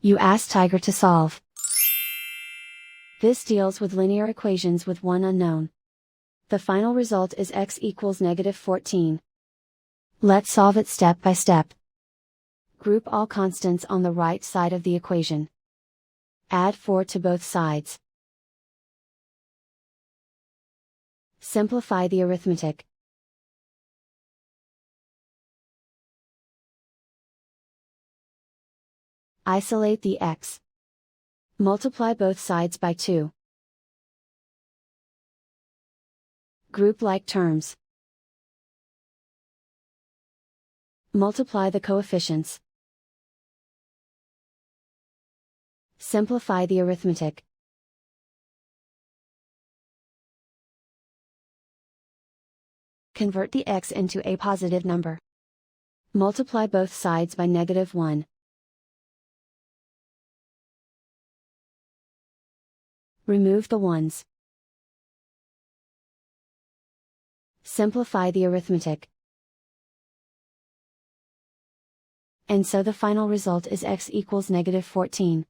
You ask Tiger to solve. This deals with linear equations with one unknown. The final result is x equals -14. Let's solve it step by step. Group all constants on the right side of the equation. Add 4 to both sides. Simplify the arithmetic. Isolate the x. Multiply both sides by 2. Group like terms. Multiply the coefficients. Simplify the arithmetic. Convert the x into a positive number. Multiply both sides by -1. Remove the ones. Simplify the arithmetic. And so the final result is x equals -14.